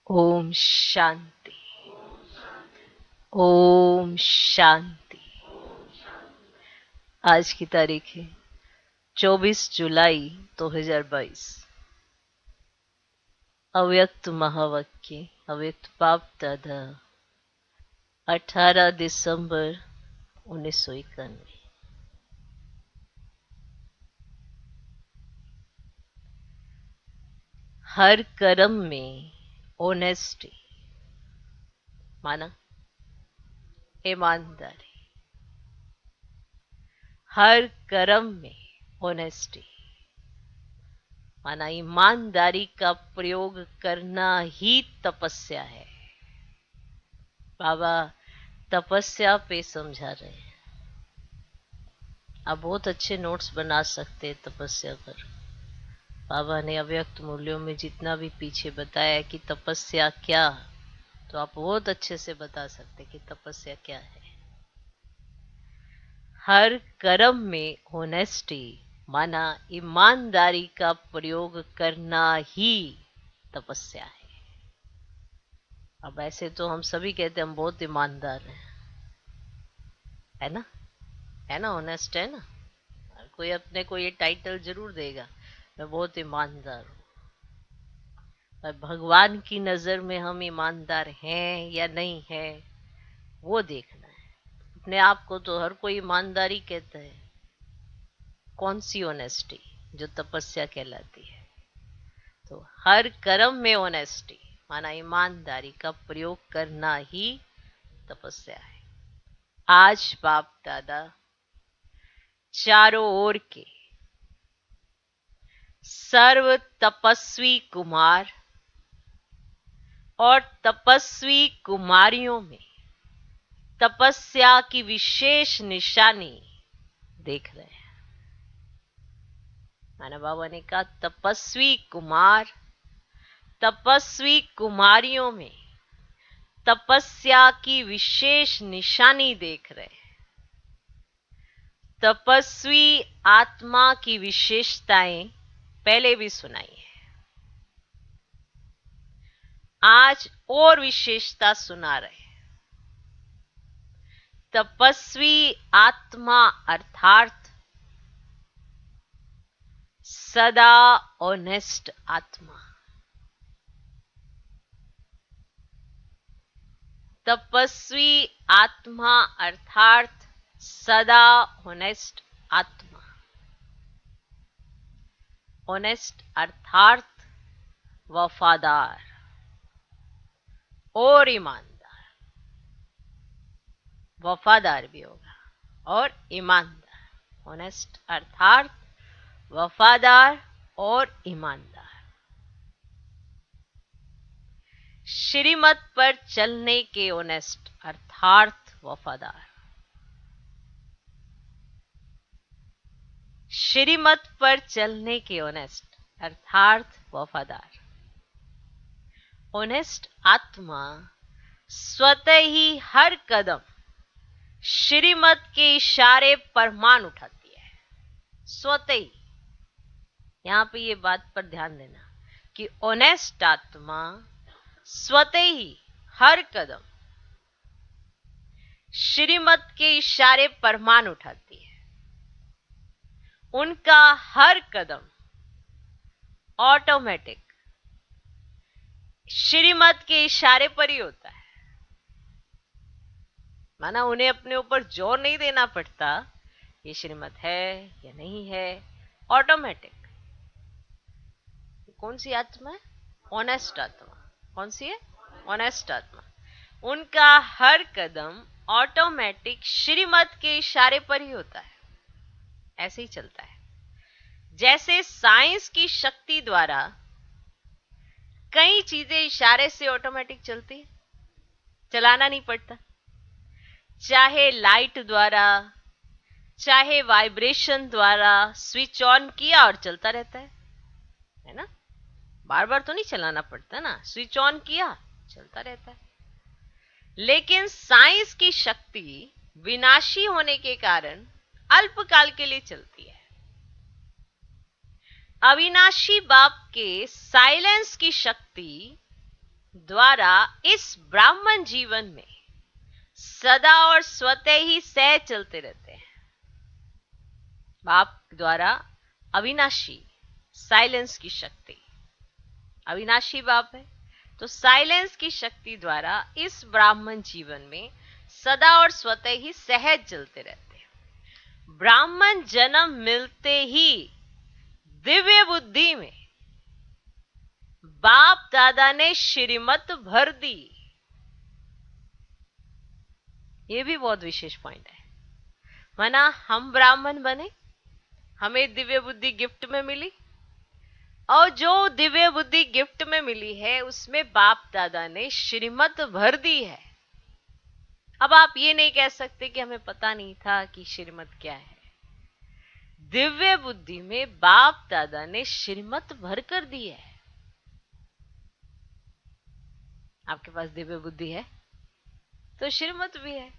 ओम शांति। ओम शांति। आज की तारीख है 24 जुलाई 2022। अव्यक्त महावाक्य अव्यक्त बाप दादा 18 दिसंबर 1991। हर कर्म में ऑनेस्टी माना ईमानदारी। हर कर्म में ऑनेस्टी माना ईमानदारी का प्रयोग करना ही तपस्या है। बाबा तपस्या पे समझा रहे हैं। आप बहुत अच्छे नोट्स बना सकते हैं तपस्या पर। बाबा ने अव्यक्त मूल्यों में जितना भी पीछे बताया कि तपस्या क्या, तो आप बहुत अच्छे से बता सकते कि तपस्या क्या है। हर कर्म में ऑनेस्टी माना ईमानदारी का प्रयोग करना ही तपस्या है। अब ऐसे तो हम सभी कहते हैं हम बहुत ईमानदार हैं, है ना? है ना? ऑनेस्ट है ना? कोई अपने को ये टाइटल जरूर देगा, मैं बहुत ईमानदार हूँ। पर भगवान की नजर में हम ईमानदार हैं या नहीं है, वो देखना है। अपने आप को तो हर कोई ईमानदारी कहता है। कौन सी ऑनेस्टी? जो तपस्या कहलाती है। तो हर कर्म में ऑनेस्टी माना ईमानदारी का प्रयोग करना ही तपस्या है। आज बाप दादा चारों ओर के सर्व तपस्वी कुमार और तपस्वी कुमारियों में तपस्या की विशेष निशानी देख रहे हैं। माना बाबा ने कहा तपस्वी कुमार, तपस्वी कुमारियों में तपस्या की विशेष निशानी देख रहे हैं। तपस्वी आत्मा की विशेषताएं पहले भी सुनाई है, आज और विशेषता सुना रहे हैं। तपस्वी आत्मा अर्थात सदा ऑनेस्ट आत्मा। तपस्वी आत्मा अर्थात सदा ऑनेस्ट आत्मा। ऑनेस्ट अर्थात वफादार और ईमानदार। वफादार भी होगा और ईमानदार। ऑनेस्ट अर्थात वफादार और ईमानदार। श्रीमत पर चलने के ऑनेस्ट अर्थात वफादार। श्रीमत पर चलने के ऑनेस्ट अर्थात वफादार। ऑनेस्ट आत्मा स्वतः ही हर कदम श्रीमत के इशारे पर मान उठाती है। स्वतः ही। यहां पे ये बात पर ध्यान देना कि ऑनेस्ट आत्मा स्वतः ही हर कदम श्रीमत के इशारे पर मान उठाती है। उनका हर कदम ऑटोमेटिक श्रीमत के इशारे पर ही होता है। माना उन्हें अपने ऊपर जोर नहीं देना पड़ता, ये श्रीमत है या नहीं है, ऑटोमेटिक। कौन सी आत्मा है? ऑनेस्ट आत्मा। कौन सी है? ऑनेस्ट आत्मा। उनका हर कदम ऑटोमेटिक श्रीमत के इशारे पर ही होता है। ऐसे ही चलता है। जैसे साइंस की शक्ति द्वारा कई चीजें इशारे से ऑटोमेटिक चलती है, चलाना नहीं पड़ता। चाहे लाइट द्वारा, चाहे वाइब्रेशन द्वारा स्विच ऑन किया और चलता रहता है ना? बार बार तो नहीं चलाना पड़ता ना, स्विच ऑन किया चलता रहता है। लेकिन साइंस की शक्ति विनाशी होने के कारण अल्पकाल के लिए चलती है। अविनाशी बाप के साइलेंस की शक्ति द्वारा इस ब्राह्मण जीवन में सदा और स्वतः ही सह चलते रहते हैं। बाप द्वारा अविनाशी साइलेंस की शक्ति, अविनाशी बाप है तो साइलेंस की शक्ति द्वारा इस ब्राह्मण जीवन में सदा और स्वतः ही सहज चलते रहते हैं। ब्राह्मण जन्म मिलते ही दिव्य बुद्धि में बाप दादा ने श्रीमत भर दी। ये भी बहुत विशेष पॉइंट है। माना हम ब्राह्मण बने, हमें दिव्य बुद्धि गिफ्ट में मिली, और जो दिव्य बुद्धि गिफ्ट में मिली है उसमें बाप दादा ने श्रीमत भर दी है। अब आप ये नहीं कह सकते कि हमें पता नहीं था कि श्रीमत क्या है। दिव्य बुद्धि में बाप दादा ने श्रीमत भर कर दी है। आपके पास दिव्य बुद्धि है तो श्रीमत भी है।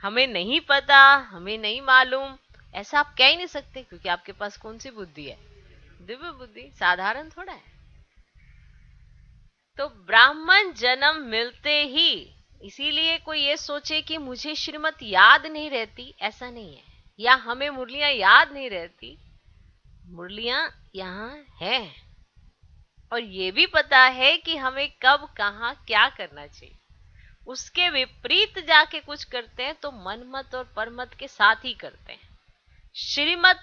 हमें नहीं पता, हमें नहीं मालूम, ऐसा आप कह ही नहीं सकते, क्योंकि आपके पास कौन सी बुद्धि है? दिव्य बुद्धि। साधारण थोड़ा है। तो ब्राह्मण जन्म मिलते ही, इसीलिए कोई ये सोचे कि मुझे श्रीमत याद नहीं रहती, ऐसा नहीं है, या हमें मुरलियां याद नहीं रहती। मुरलियां यहाँ है, और ये भी पता है कि हमें कब कहाँ क्या करना चाहिए। उसके विपरीत जाके कुछ करते हैं तो मनमत और परमत के साथ ही करते हैं। श्रीमत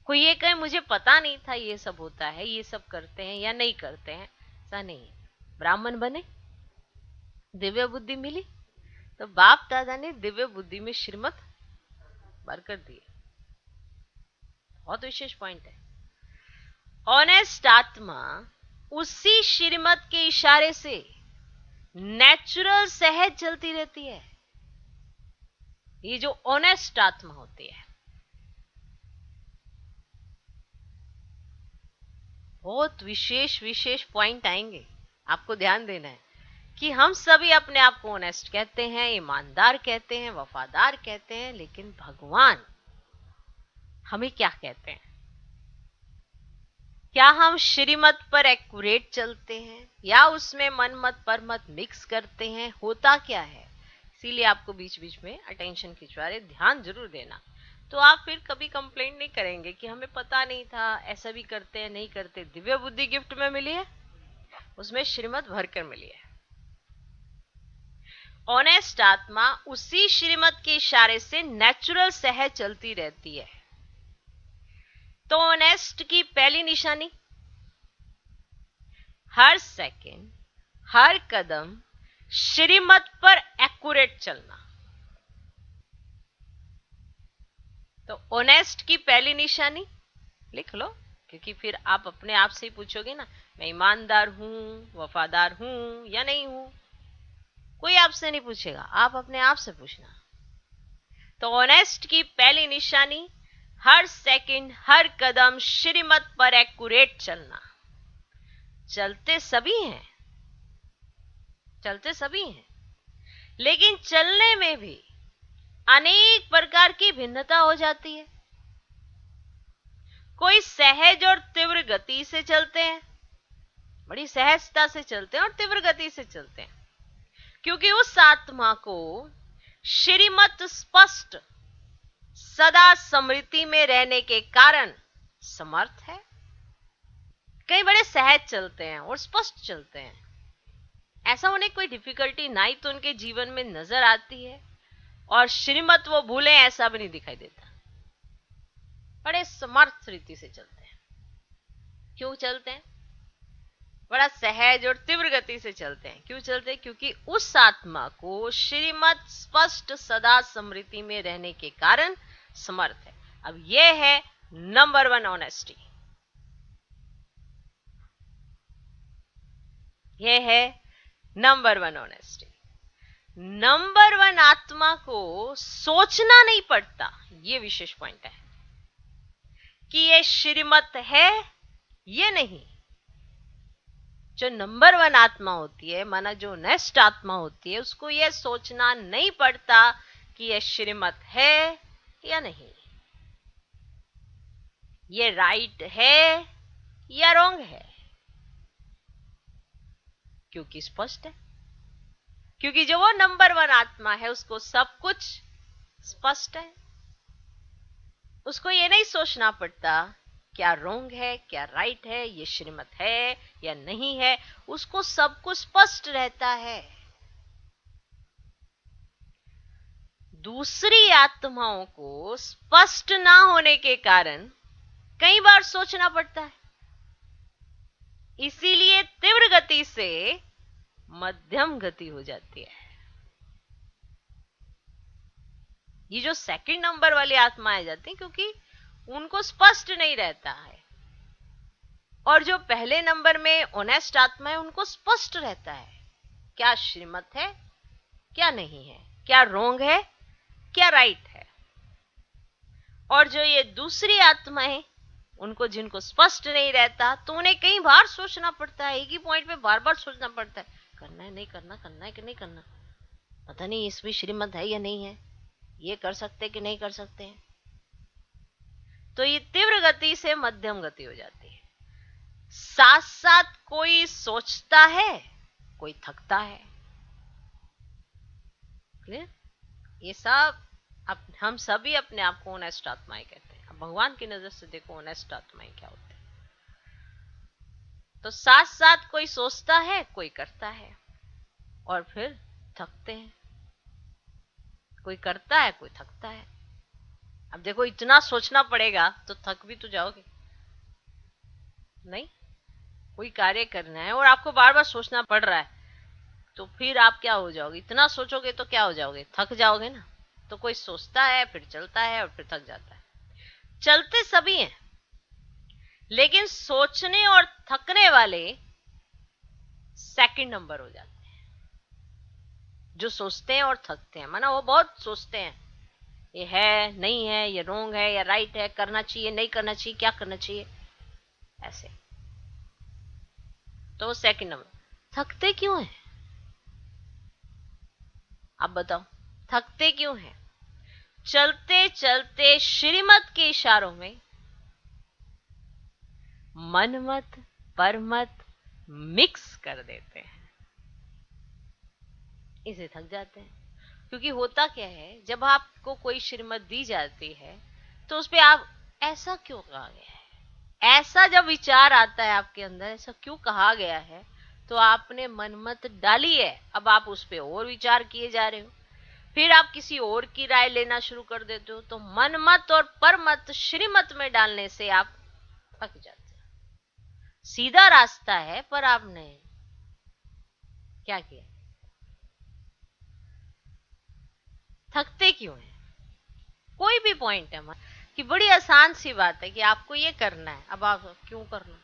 कोई ये कहे मुझे पता नहीं था ये सब होता है, ये सब करते हैं या नहीं करते हैं, ऐसा नहीं है। ब्राह्मण बने, दिव्य बुद्धि मिली, तो बाप दादा ने दिव्य बुद्धि में श्रीमत भर कर दी। बहुत विशेष पॉइंट है। ऑनेस्ट आत्मा उसी श्रीमत के इशारे से नेचुरल सहज चलती रहती है। ये जो ऑनेस्ट आत्मा होती है, बहुत विशेष विशेष पॉइंट आएंगे, आपको ध्यान देना है कि हम सभी अपने आप को ऑनेस्ट कहते हैं, ईमानदार कहते हैं, वफादार कहते हैं, लेकिन भगवान हमें क्या कहते हैं? क्या हम श्रीमत पर एक्यूरेट चलते हैं या उसमें मनमत परमत मिक्स करते हैं? होता क्या है? इसीलिए आपको बीच बीच में अटेंशन खिंचवा रहे, ध्यान जरूर देना। तो आप फिर कभी कंप्लेंट नहीं करेंगे कि हमें पता नहीं था, ऐसा भी करते हैं, नहीं करते। दिव्य बुद्धि गिफ्ट में मिली है, उसमें श्रीमत भरकर मिली है। ऑनेस्ट आत्मा उसी श्रीमत के इशारे से नेचुरल सहज चलती रहती है। तो ऑनेस्ट की पहली निशानी, हर सेकंड हर कदम श्रीमत पर एक्यूरेट चलना। तो ऑनेस्ट की पहली निशानी लिख लो, क्योंकि फिर आप अपने आप से ही पूछोगे ना, मैं ईमानदार हूं, वफादार हूं या नहीं हूं। कोई आपसे नहीं पूछेगा, आप अपने आप से पूछना। तो ऑनेस्ट की पहली निशानी, हर सेकंड हर कदम श्रीमत पर एक्यूरेट चलना। चलते सभी हैं, चलते सभी हैं, लेकिन चलने में भी अनेक प्रकार की भिन्नता हो जाती है। कोई सहज और तीव्र गति से चलते हैं, बड़ी सहजता से चलते हैं और तीव्र गति से चलते हैं, क्योंकि उस आत्मा को श्रीमत स्पष्ट सदा स्मृति में रहने के कारण समर्थ है। कई बड़े सहज चलते हैं और स्पष्ट चलते हैं, ऐसा उन्हें कोई डिफिकल्टी ना ही तो उनके जीवन में नजर आती है, और श्रीमत वो भूले ऐसा भी नहीं दिखाई देता। बड़े समर्थ रीति से चलते हैं। क्यों चलते हैं? बड़ा सहज और तीव्र गति से चलते हैं। क्यों चलते हैं? क्योंकि उस आत्मा को श्रीमत स्पष्ट सदा स्मृति में रहने के कारण समर्थ है। अब यह है नंबर 1 ऑनेस्टी। यह है नंबर 1 ऑनेस्टी। नंबर 1 आत्मा को सोचना नहीं पड़ता। यह विशेष पॉइंट है कि यह श्रीमत है ये नहीं। जो नंबर 1 आत्मा होती है, माना जो नेस्ट आत्मा होती है, उसको यह सोचना नहीं पड़ता कि यह श्रीमत है या नहीं, ये राइट है या रॉन्ग है। क्योंकि स्पष्ट है, क्योंकि जो वो नंबर 1 आत्मा है उसको सब कुछ स्पष्ट है। उसको ये नहीं सोचना पड़ता क्या रोंग है, क्या राइट है, ये श्रीमत है या नहीं है, उसको सब कुछ स्पष्ट रहता है। दूसरी आत्माओं को स्पष्ट ना होने के कारण कई बार सोचना पड़ता है, इसीलिए तीव्र गति से मध्यम गति हो जाती है। ये जो सेकंड नंबर वाली आत्माएं जाती हैं क्योंकि उनको स्पष्ट नहीं रहता है, और जो पहले नंबर में ऑनेस्ट आत्मा है उनको स्पष्ट रहता है क्या श्रीमत है, क्या नहीं है, क्या रोंग है, क्या राइट है। और जो ये दूसरी आत्माएं, उनको जिनको स्पष्ट नहीं रहता तो उन्हें कई बार सोचना पड़ता है, एक ही पॉइंट पे बार बार सोचना पड़ता है, करना है नहीं करना, करना है कि नहीं करना, पता नहीं इसमें श्रीमत है या नहीं है, ये कर सकते कि नहीं कर सकते हैं। तो ये तीव्र गति से मध्यम गति हो जाती है। साथ साथ कोई सोचता है, कोई थकता है। क्लियर? ये सब हम सभी अपने आप को ऑनेस्ट आत्माएं कहते हैं। अब भगवान की नजर से देखो ऑनेस्ट आत्माएं क्या होते हैं। तो साथ साथ कोई सोचता है, कोई करता है, और फिर थकते हैं। कोई करता है, कोई थकता है। अब देखो इतना सोचना पड़ेगा तो थक भी तो जाओगे नहीं। कोई कार्य करना है और आपको बार बार सोचना पड़ रहा है, तो फिर आप क्या हो जाओगे, इतना सोचोगे तो क्या हो जाओगे, थक जाओगे ना। तो कोई सोचता है, फिर चलता है, और फिर थक जाता है। चलते सभी हैं, लेकिन सोचने और थकने वाले सेकंड नंबर हो जाते हैं। जो सोचते हैं और थकते हैं, माना वो बहुत सोचते हैं, ये है नहीं है, ये रोंग है या राइट है, करना चाहिए नहीं करना चाहिए, क्या करना चाहिए, ऐसे। तो वो सेकंड नंबर। थकते क्यों है, आप बताओ, थकते क्यों है? चलते चलते श्रीमत के इशारों में मनमत परमत मिक्स कर देते हैं, इसे थक जाते हैं। क्योंकि होता क्या है, जब आपको कोई श्रीमत दी जाती है तो उस पे आप ऐसा क्यों कहा गया है, ऐसा जब विचार आता है आपके अंदर, ऐसा क्यों कहा गया है, तो आपने मनमत डाली है। अब आप उस पे और विचार किए जा रहे हो, फिर आप किसी और की राय लेना शुरू कर देते हो। तो मनमत और परमत श्रीमत में डालने से आप थक जाते हो। सीधा रास्ता है, पर आपने क्या किया, थकते क्यों है? कोई भी पॉइंट है कि बड़ी आसान सी बात है कि आपको ये करना है, अब आप क्यों करना,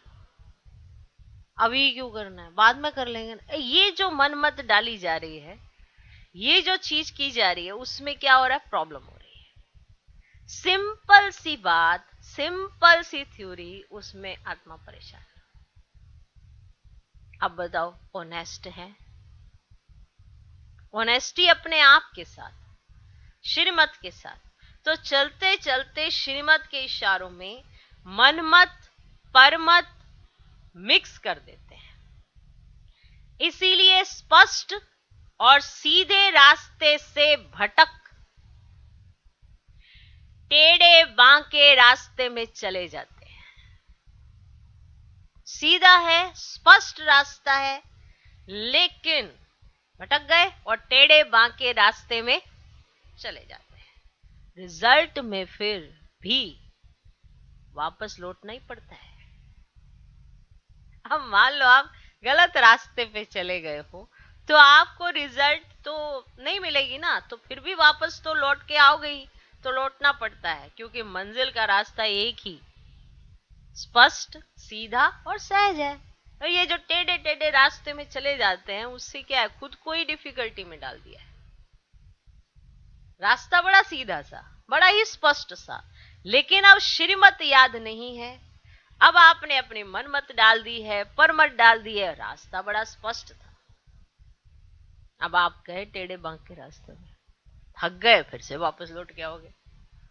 अभी क्यों करना है, बाद में कर लेंगे। ये जो मनमत डाली जा रही है, ये जो चीज की जा रही है, उसमें क्या हो रहा है, प्रॉब्लम हो रही है। सिंपल सी बात, सिंपल सी थ्योरी, उसमें आत्मा परेशान। अब बताओ, ऑनेस्ट है, ऑनेस्टी अपने आप के साथ, श्रीमत के साथ, तो चलते चलते श्रीमत के इशारों में मनमत परमत मिक्स कर देते हैं। इसीलिए स्पष्ट और सीधे रास्ते से भटक टेढ़े बांके रास्ते में चले जाते हैं। सीधा है, स्पष्ट रास्ता है, लेकिन भटक गए और टेढ़े बांके रास्ते में चले जाते हैं। रिजल्ट में फिर भी वापस लौटना ही पड़ता है। अब मान लो आप गलत रास्ते पे चले गए हो, तो आपको रिजल्ट तो नहीं मिलेगी ना, तो फिर भी वापस तो लौट के आओगे ही, तो लौटना पड़ता है, क्योंकि मंजिल का रास्ता एक ही, स्पष्ट, सीधा और सहज है। और ये जो टेढ़े टेढ़े रास्ते में चले जाते हैं, उससे क्या है, खुद को ही डिफिकल्टी में डाल दिया है। रास्ता बड़ा सीधा सा, बड़ा ही स्पष्ट सा, लेकिन अब श्रीमत याद नहीं है। अब आपने अपनी मनमत डाल दी है, परमत डाल दी है, रास्ता बड़ा स्पष्ट था, अब आप गए टेढ़े बांक के रास्ते में, थक गए, फिर से वापस लौट के आओगे,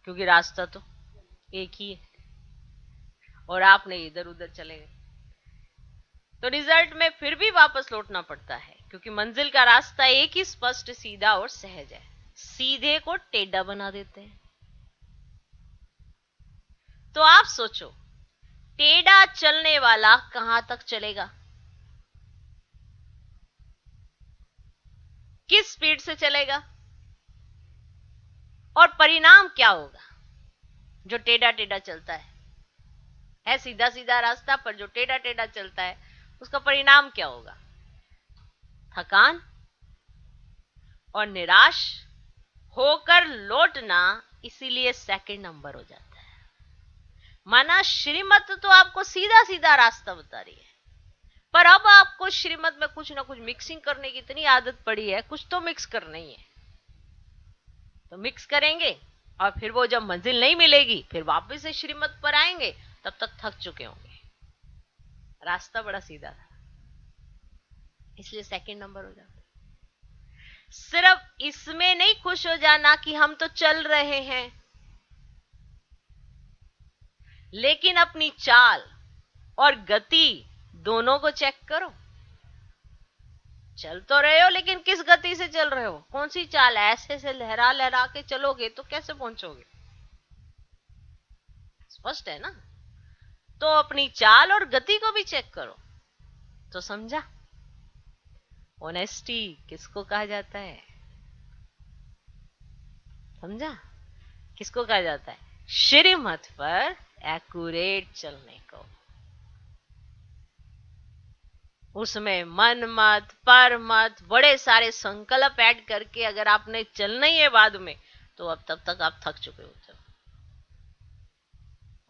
क्योंकि रास्ता तो एक ही है और आपने इधर उधर चले गए। तो रिजल्ट में फिर भी वापस लौटना पड़ता है, क्योंकि मंजिल का रास्ता एक ही स्पष्ट, सीधा और सहज है। सीधे को टेढ़ा बना देते हैं। तो आप सोचो, टेढ़ा चलने वाला कहां तक चलेगा? किस स्पीड से चलेगा? और परिणाम क्या होगा? जो टेढ़ा टेढ़ा चलता है सीधा सीधा रास्ता पर जो टेढ़ा टेढ़ा चलता है, उसका परिणाम क्या होगा? थकान और निराश होकर लौटना। इसीलिए सेकंड नंबर हो जाता है। माना श्रीमत तो आपको सीधा सीधा रास्ता बता रही है, पर अब आपको श्रीमत में कुछ ना कुछ मिक्सिंग करने की इतनी आदत पड़ी है, कुछ तो मिक्स करना ही है। तो मिक्स करेंगे और फिर वो जब मंजिल नहीं मिलेगी, फिर वापस से श्रीमत पर आएंगे, तब तक थक चुके होंगे। रास्ता बड़ा सीधा था, इसलिए सेकंड नंबर हो जाता है। सिर्फ इसमें नहीं खुश हो जाना कि हम तो चल रहे हैं, लेकिन अपनी चाल और गति दोनों को चेक करो। चल तो रहे हो, लेकिन किस गति से चल रहे हो? कौन सी चाल? ऐसे से लहरा लहरा के चलोगे तो कैसे पहुंचोगे? स्पष्ट है ना? तो अपनी चाल और गति को भी चेक करो। तो समझा ऑनेस्टी किसको कहा जाता है? समझा किसको कहा जाता है? श्रीमत पर एक्यूरेट चलने को। उसमें मन मत, पर मत, बड़े सारे संकल्प ऐड करके अगर आपने चलना ही है बाद में, तो अब तब तक आप थक चुके होते हो।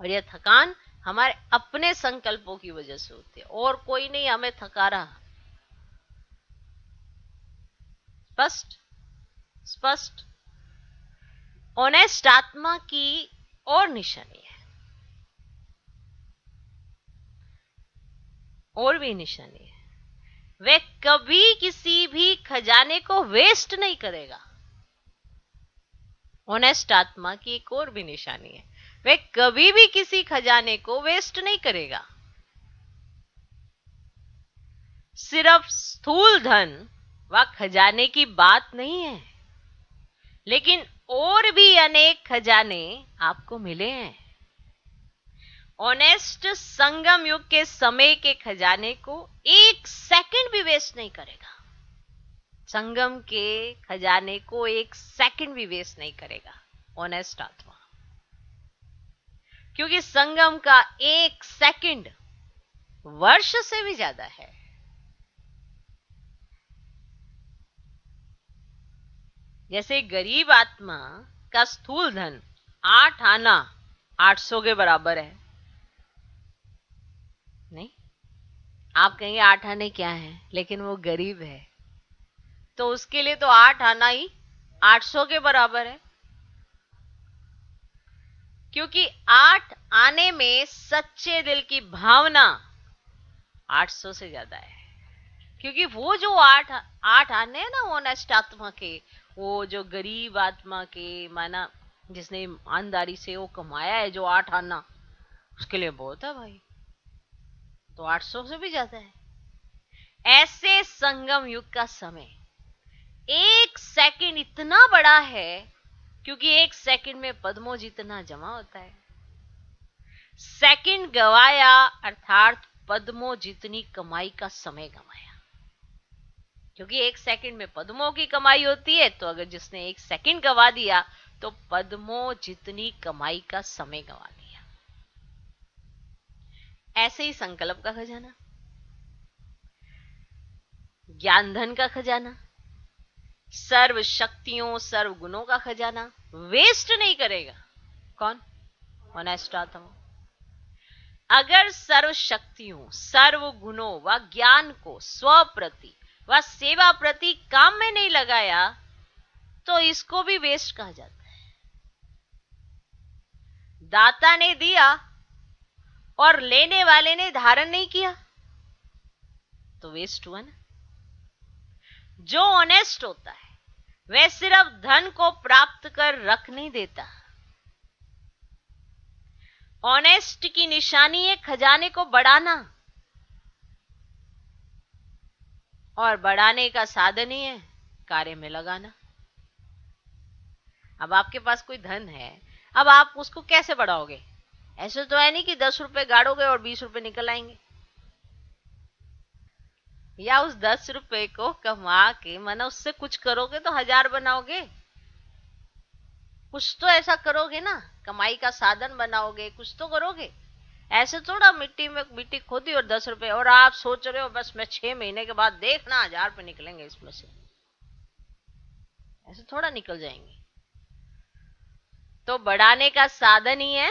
और यह थकान हमारे अपने संकल्पों की वजह से होती है, और कोई नहीं हमें थका रहा। स्पष्ट स्पष्ट। ऑनेस्ट आत्मा की और निशानी है, और भी निशानी है। वह कभी किसी भी खजाने को वेस्ट नहीं करेगा। ऑनेस्ट आत्मा की एक और भी निशानी है, वह कभी भी किसी खजाने को वेस्ट नहीं करेगा। सिर्फ स्थूल धन व खजाने की बात नहीं है, लेकिन और भी अनेक खजाने आपको मिले हैं। ऑनेस्ट संगम युग के समय के खजाने को एक सेकंड भी वेस्ट नहीं करेगा। संगम के खजाने को एक सेकंड भी वेस्ट नहीं करेगा ऑनेस्ट आत्मा, क्योंकि संगम का एक सेकंड वर्ष से भी ज्यादा है। जैसे गरीब आत्मा का स्थूल धन 8 आना 800 के बराबर है। नहीं, आप कहेंगे 8 आने क्या है, लेकिन वो गरीब है, तो उसके लिए तो 8 आना ही 800 के बराबर है। क्योंकि 8 आने में सच्चे दिल की भावना 800 से ज्यादा है। क्योंकि वो जो 8 आने हैं ना ऑनेस्ट आत्मा के, वो जो गरीब आत्मा के, माना जिसने ईमानदारी से वो कमाया है जो 8 आना, उसके लिए बहुत है भाई, तो 800 से भी ज्यादा है। ऐसे संगम युग का समय एक सेकंड इतना बड़ा है, क्योंकि एक सेकंड में पद्मों जितना जमा होता है। सेकंड गवाया अर्थात पद्मों जितनी कमाई का समय गवाया। क्योंकि एक सेकंड में पद्मों की कमाई होती है, तो अगर जिसने एक सेकंड गवा दिया तो पद्मों जितनी कमाई का समय गवा दिया। ऐसे ही संकल्प का खजाना, ज्ञान धन का खजाना, सर्व शक्तियों सर्व गुणों का खजाना वेस्ट नहीं करेगा। कौन? ऑनेस्ट आत्मा। अगर सर्व शक्तियों सर्व गुणों व ज्ञान को स्व प्रति व सेवा प्रति काम में नहीं लगाया, तो इसको भी वेस्ट कहा जाता है। दाता ने दिया और लेने वाले ने धारण नहीं किया, तो वेस्ट हुआ ना। जो ऑनेस्ट होता है वह सिर्फ धन को प्राप्त कर रख नहीं देता। ऑनेस्ट की निशानी है खजाने को बढ़ाना। और बढ़ाने का साधन ही है कार्य में लगाना। अब आपके पास कोई धन है, अब आप उसको कैसे बढ़ाओगे? ऐसे तो है नहीं कि 10 रुपए गाड़ोगे और 20 रुपए निकल आएंगे, या उस 10 रुपए को कमा के माना उससे कुछ करोगे तो 1000 बनाओगे। कुछ तो ऐसा करोगे ना, कमाई का साधन बनाओगे, कुछ तो करोगे। ऐसे थोड़ा मिट्टी में मिट्टी खोदी और 10 रुपए, और आप सोच रहे हो बस मैं 6 महीने के बाद देखना 1000 रुपए निकलेंगे इसमें से। ऐसे थोड़ा निकल जाएंगे। तो बढ़ाने का साधन ही है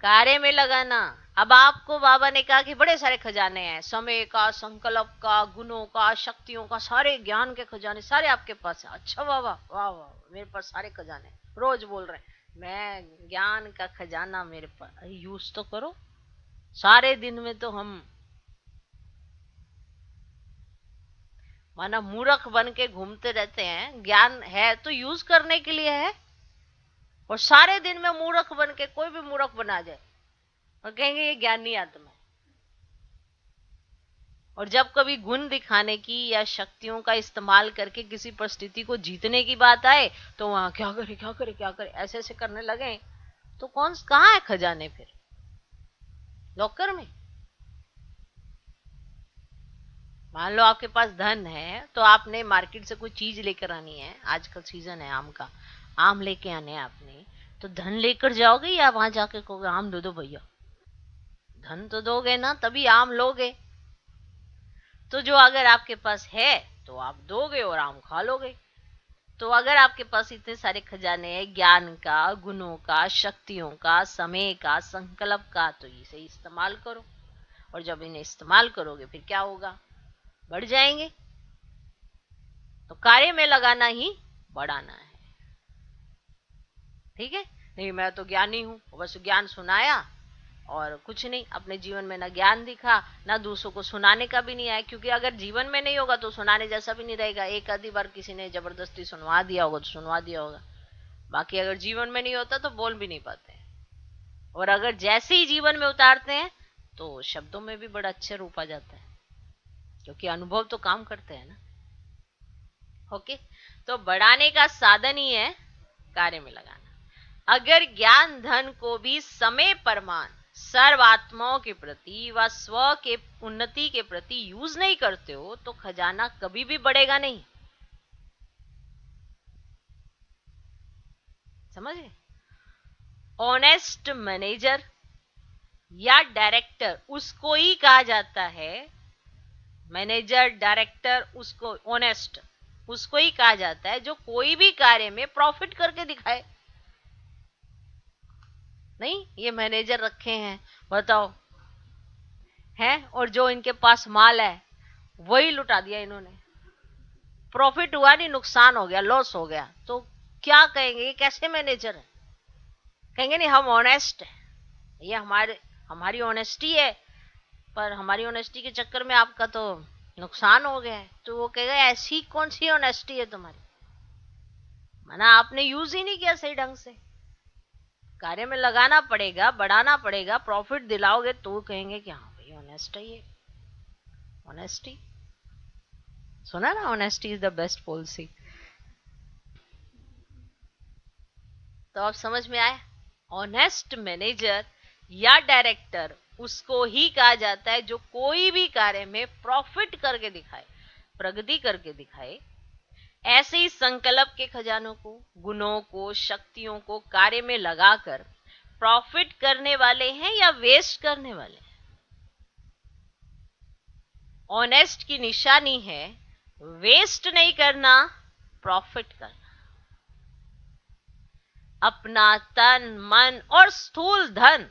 कार्य में लगाना। अब आपको बाबा ने कहा कि बड़े सारे खजाने हैं, समय का, संकल्प का, गुणों का, शक्तियों का, सारे ज्ञान के खजाने सारे आपके पास है। अच्छा बाबा, वाह वाह, मेरे पास सारे खजाने। रोज बोल रहे हैं मैं ज्ञान का खजाना मेरे पास, यूज तो करो। सारे दिन में तो हम माना मूर्ख बन के घूमते रहते हैं, ज्ञान है तो यूज करने के लिए है। और सारे दिन में मूर्ख बन के कोई भी मूर्ख बना जाए और कहेंगे ये ज्ञानी आत्मा है। और जब कभी गुण दिखाने की या शक्तियों का इस्तेमाल करके किसी परिस्थिति को जीतने की बात आए तो वहां क्या करे क्या करे क्या करे ऐसे ऐसे करने लगे, तो कौन कहाँ है खजाने? फिर लॉकर में। मान लो आपके पास धन है तो आपने मार्केट से कोई चीज लेकर आनी है, आजकल सीजन है आम का, आम लेके आने हैं आपने, तो धन लेकर जाओगे या वहां जाके कहोगे आम दे दो भैया? धन तो दोगे ना, तभी आम लोगे। तो जो अगर आपके पास है तो आप दोगे और आम खा लोगे। तो अगर आपके पास इतने सारे खजाने हैं ज्ञान का, गुणों का, शक्तियों का, समय का, संकल्प का, तो इसे इस्तेमाल करो। और जब इन्हें इस्तेमाल करोगे फिर क्या होगा? बढ़ जाएंगे। तो कार्य में लगाना ही बढ़ाना है। ठीक है? नहीं मैं तो ज्ञानी हूं, बस ज्ञान सुनाया और कुछ नहीं, अपने जीवन में ना ज्ञान दिखा ना दूसरों को सुनाने का भी नहीं आया। क्योंकि अगर जीवन में नहीं होगा तो सुनाने जैसा भी नहीं रहेगा। एक आधी बार किसी ने जबरदस्ती सुनवा दिया होगा तो सुनवा दिया होगा, बाकी अगर जीवन में नहीं होता तो बोल भी नहीं पाते। और अगर जैसे ही जीवन में उतारते हैं तो शब्दों में भी बड़ा अच्छे रूप आ जाता है, क्योंकि अनुभव तो काम करते हैं ना। ओके, तो बढ़ाने का साधन ही है कार्य में लगाना। अगर ज्ञान धन को भी समय परमान सर्व आत्माओं के प्रति व स्व के उन्नति के प्रति यूज नहीं करते हो तो खजाना कभी भी बढ़ेगा नहीं। समझे? ऑनेस्ट मैनेजर या डायरेक्टर उसको ही कहा जाता है, मैनेजर डायरेक्टर उसको, ऑनेस्ट उसको ही कहा जाता है जो कोई भी कार्य में प्रॉफिट करके दिखाए। नहीं ये मैनेजर रखे हैं बताओ है, और जो इनके पास माल है वही लुटा दिया इन्होंने, प्रॉफिट हुआ नहीं, नुकसान हो गया, लॉस हो गया, तो क्या कहेंगे? ये कैसे मैनेजर है? कहेंगे नहीं हम ऑनेस्ट है, ये हमारी ऑनेस्टी है, पर हमारी ऑनेस्टी के चक्कर में आपका तो नुकसान हो गया है। तो वो कहेगा ऐसी कौन सी ऑनेस्टी है तुम्हारी, माना आपने यूज ही नहीं किया सही ढंग से। कार्य में लगाना पड़ेगा, बढ़ाना पड़ेगा, प्रॉफिट दिलाओगे तो कहेंगे कि हाँ भाई ऑनेस्ट है ये। ऑनेस्टी सुना ना, honesty is the best policy. तो अब समझ में आया? ऑनेस्ट मैनेजर या डायरेक्टर उसको ही कहा जाता है जो कोई भी कार्य में प्रॉफिट करके दिखाए, प्रगति करके दिखाए। ऐसे ही संकल्प के खजानों को, गुणों को, शक्तियों को कार्य में लगाकर प्रॉफिट करने वाले हैं या वेस्ट करने वाले हैं। ऑनेस्ट की निशानी है वेस्ट नहीं करना, प्रॉफिट करना। अपना तन, मन और स्थूल धन,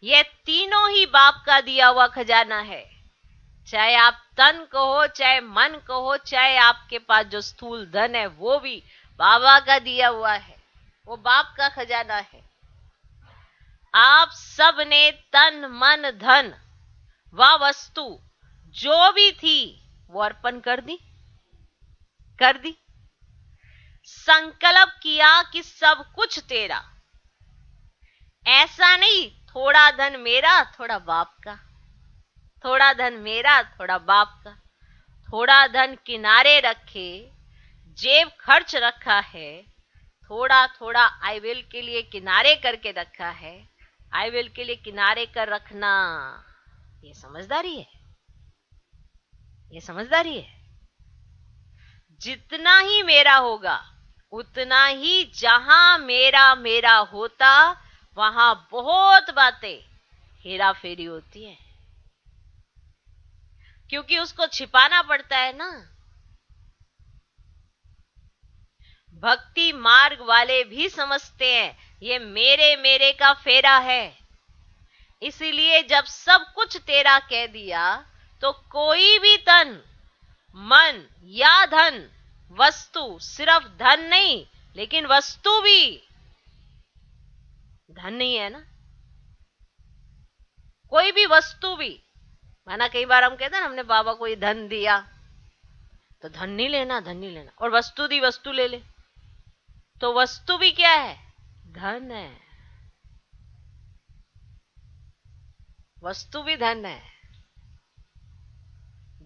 ये तीनों ही बाप का दिया हुआ खजाना है। चाहे आप तन कहो, चाहे मन कहो, चाहे आपके पास जो स्थूल धन है वो भी बाबा का दिया हुआ है, वो बाप का खजाना है। आप सब ने तन, मन, धन व वस्तु जो भी थी वो अर्पण कर दी, कर दी। संकल्प किया कि सब कुछ तेरा। ऐसा नहीं थोड़ा धन मेरा थोड़ा बाप का, थोड़ा धन मेरा थोड़ा बाप का। थोड़ा धन किनारे रखे, जेब खर्च रखा है, थोड़ा थोड़ा आई विल के लिए किनारे करके रखा है। आई विल के लिए किनारे कर रखना, ये समझदारी है, ये समझदारी है। जितना ही मेरा होगा उतना ही जहां मेरा मेरा होता वहां बहुत बातें हेरा फेरी होती है, क्योंकि उसको छिपाना पड़ता है ना। भक्ति मार्ग वाले भी समझते हैं ये मेरे मेरे का फेरा है, इसीलिए जब सब कुछ तेरा कह दिया तो कोई भी तन मन या धन वस्तु, सिर्फ धन नहीं लेकिन वस्तु भी धन नहीं है ना, कोई भी वस्तु भी। माना कई बार हम कहते हैं ना हमने बाबा को ये धन दिया, तो धन नहीं लेना, धन नहीं लेना, और वस्तु दी, वस्तु ले ले, तो वस्तु भी क्या है? धन है, वस्तु भी धन है।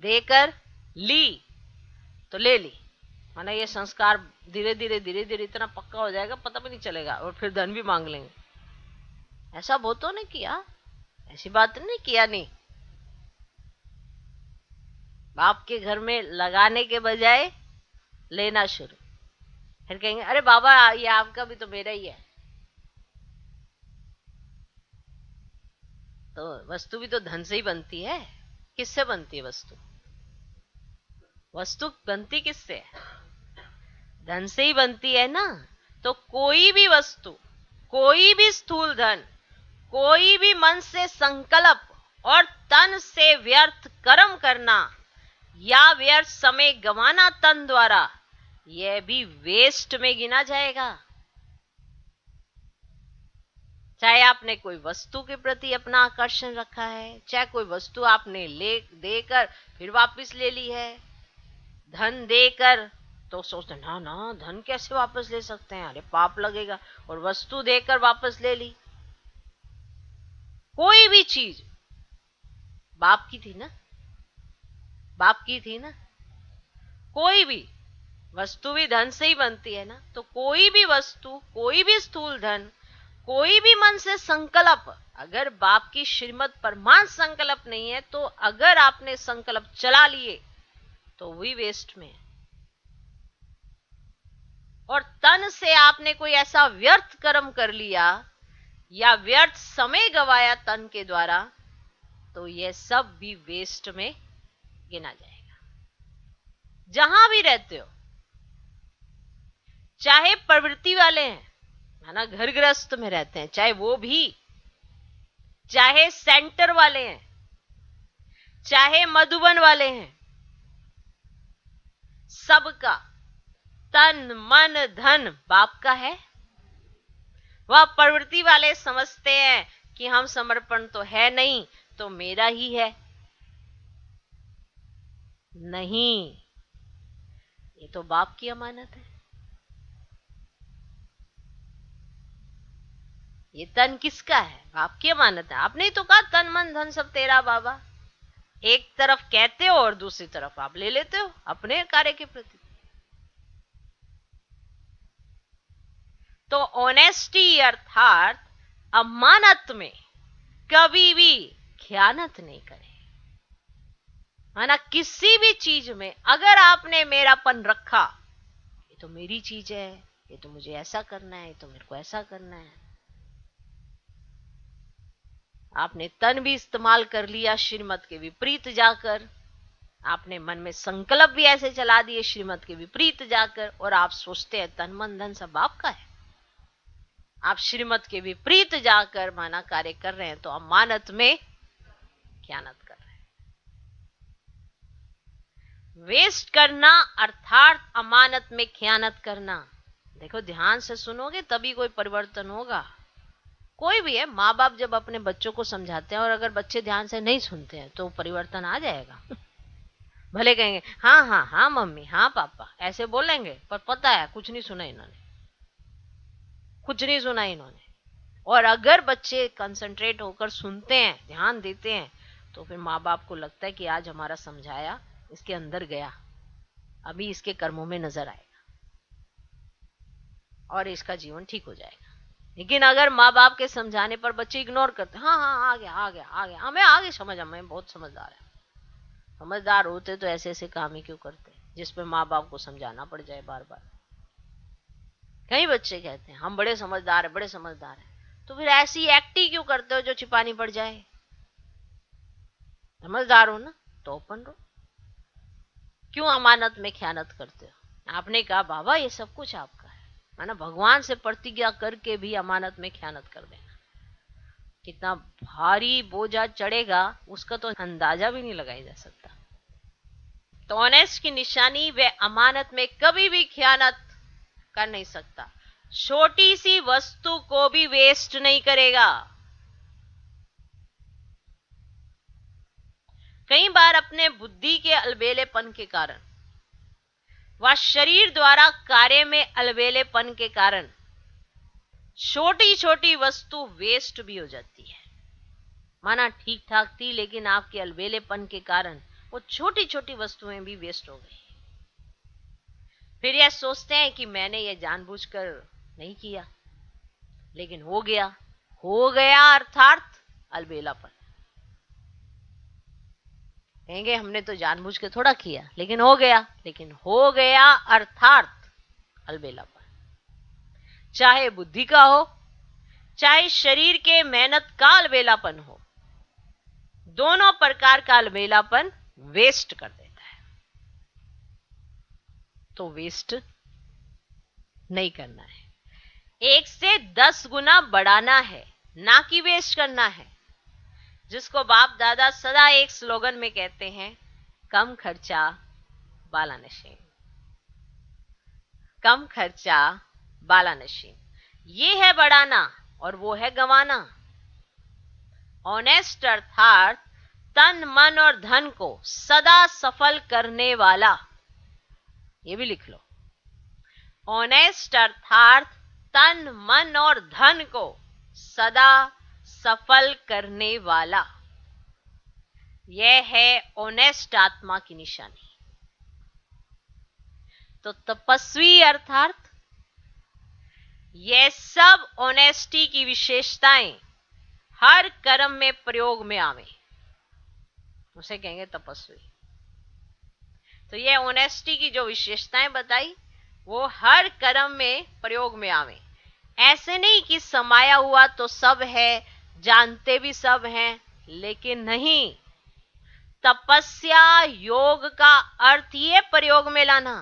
देकर ली तो ले ली, माना ये संस्कार धीरे धीरे इतना पक्का हो जाएगा पता भी नहीं चलेगा, और फिर धन भी मांग लेंगे। ऐसा बहुतों ने किया, ऐसी बात नहीं किया नहीं। बाप के घर में लगाने के बजाय लेना शुरू, फिर कहेंगे अरे बाबा ये आपका भी तो मेरा ही है। तो वस्तु भी तो धन से ही बनती है। किससे बनती है वस्तु? वस्तु बनती किससे है? धन से ही बनती है ना। तो कोई भी वस्तु, कोई भी स्थूल धन, कोई भी मन से संकल्प और तन से व्यर्थ कर्म करना या व्यर्थ समय गंवाना तन द्वारा, यह भी वेस्ट में गिना जाएगा। चाहे आपने कोई वस्तु के प्रति अपना आकर्षण रखा है, चाहे कोई वस्तु आपने ले देकर फिर वापस ले ली है। धन देकर तो सोचते ना ना धन कैसे वापस ले सकते हैं, अरे पाप लगेगा, और वस्तु देकर वापस ले ली। कोई भी चीज बाप की थी ना, बाप की थी ना। कोई भी वस्तु भी धन से ही बनती है ना। तो कोई भी वस्तु, कोई भी स्थूल धन, कोई भी मन से संकल्प, अगर बाप की श्रीमत परमान संकल्प नहीं है, तो अगर आपने संकल्प चला लिए तो वही वेस्ट में है। और तन से आपने कोई ऐसा व्यर्थ कर्म कर लिया या व्यर्थ समय गवाया तन के द्वारा, तो यह सब भी वेस्ट में गिना जाएगा। जहां भी रहते हो, चाहे प्रवृत्ति वाले हैं, है ना, घर गृहस्थ में रहते हैं, चाहे वो भी, चाहे सेंटर वाले हैं, चाहे मधुबन वाले हैं, सबका तन मन धन बाप का है। वह प्रवृत्ति वाले समझते हैं कि हम समर्पण तो है नहीं, तो मेरा ही है। नहीं, ये तो बाप की अमानत है। ये तन किसका है? बाप की अमानत है। आपने ही तो कहा तन मन धन सब तेरा बाबा। एक तरफ कहते हो और दूसरी तरफ आप ले लेते हो अपने कार्य के प्रति। तो ऑनेस्टी अर्थात अमानत में कभी भी खयानत नहीं करे। माना किसी भी चीज में अगर आपने मेरापन रखा, ये तो मेरी चीज है, ये तो मुझे ऐसा करना है, ये तो मेरे को ऐसा करना है। आपने तन भी इस्तेमाल कर लिया श्रीमत के विपरीत जाकर, आपने मन में संकल्प भी ऐसे चला दिए श्रीमत के विपरीत जाकर, और आप सोचते हैं तन मन धन सब बाप का है। आप श्रीमत के विपरीत जाकर माना कार्य कर रहे हैं, तो अमानत में खयानत कर रहे हैं। वेस्ट करना अर्थात अमानत में खयानत करना। देखो ध्यान से सुनोगे तभी कोई परिवर्तन होगा। कोई भी है, माँ बाप जब अपने बच्चों को समझाते हैं और अगर बच्चे ध्यान से नहीं सुनते हैं तो परिवर्तन आ जाएगा। भले कहेंगे हाँ हाँ हाँ मम्मी, हाँ पापा, ऐसे बोलेंगे, पर पता है कुछ नहीं सुना इन्होंने, कुछ नहीं सुना इन्होंने। और अगर बच्चे कंसंट्रेट होकर सुनते हैं, ध्यान देते हैं, तो फिर माँ बाप को लगता है कि आज हमारा समझाया इसके अंदर गया, अभी इसके कर्मों में नजर आएगा और इसका जीवन ठीक हो जाएगा। लेकिन अगर माँ बाप के समझाने पर बच्चे इग्नोर करते, हाँ हाँ आ गया आ गया आ गया, हमें आगे समझ, हमें बहुत समझदार है। समझदार होते तो ऐसे ऐसे काम ही क्यों करते जिसपे माँ बाप को समझाना पड़ जाए बार बार। कई बच्चे कहते हैं हम बड़े समझदार है, बड़े समझदार है, तो फिर ऐसी एक्ट ही क्यों करते हो जो छिपानी पड़ जाए? समझदार हो ना तो ओपन रहो, क्यों अमानत में खयानत करते हो? आपने कहा बाबा ये सब कुछ आपका है, माना भगवान से प्रतिज्ञा करके भी अमानत में खयानत कर देना, कितना भारी बोझा चढ़ेगा उसका तो अंदाजा भी नहीं लगाया जा सकता। तो ऑनेस्ट की निशानी वे अमानत में कभी भी खयानत कर नहीं सकता, छोटी सी वस्तु को भी वेस्ट नहीं करेगा। कई बार अपने बुद्धि के अलबेलेपन के कारण व शरीर द्वारा कार्य में अलबेलेपन के कारण छोटी छोटी वस्तु वेस्ट भी हो जाती है। माना ठीक ठाक थी लेकिन आपके अलबेलेपन के कारण वो छोटी छोटी वस्तुएं भी वेस्ट हो गई। फिर यह सोचते हैं कि मैंने ये जानबूझकर नहीं किया, लेकिन हो गया। हो गया अर्थात अलबेलापन। कहेंगे हमने तो जानबूझ के थोड़ा किया, लेकिन हो गया। लेकिन हो गया अर्थात अलबेलापन, चाहे बुद्धि का हो चाहे शरीर के मेहनत का अलबेलापन हो, दोनों प्रकार का अलबेलापन वेस्ट कर देता है। तो वेस्ट नहीं करना है, 1 से 10 गुना बढ़ाना है, ना कि वेस्ट करना है। जिसको बाप दादा सदा एक स्लोगन में कहते हैं, कम खर्चा बाला नशीन, कम खर्चा बाला नशीन। ये है बढ़ाना और वो है गंवाना। ऑनेस्ट अर्थात तन मन और धन को सदा सफल करने वाला, ये भी लिख लो। ऑनेस्ट अर्थात तन मन और धन को सदा सफल करने वाला, यह है ऑनेस्ट आत्मा की निशानी। तो तपस्वी अर्थात यह सब ऑनेस्टी की विशेषताएं हर कर्म में प्रयोग में आवे, उसे कहेंगे तपस्वी। तो यह ऑनेस्टी की जो विशेषताएं बताई वो हर कर्म में प्रयोग में आवे। ऐसे नहीं कि समाया हुआ तो सब है, जानते भी सब हैं, लेकिन नहीं। तपस्या योग का अर्थ ही प्रयोग में लाना।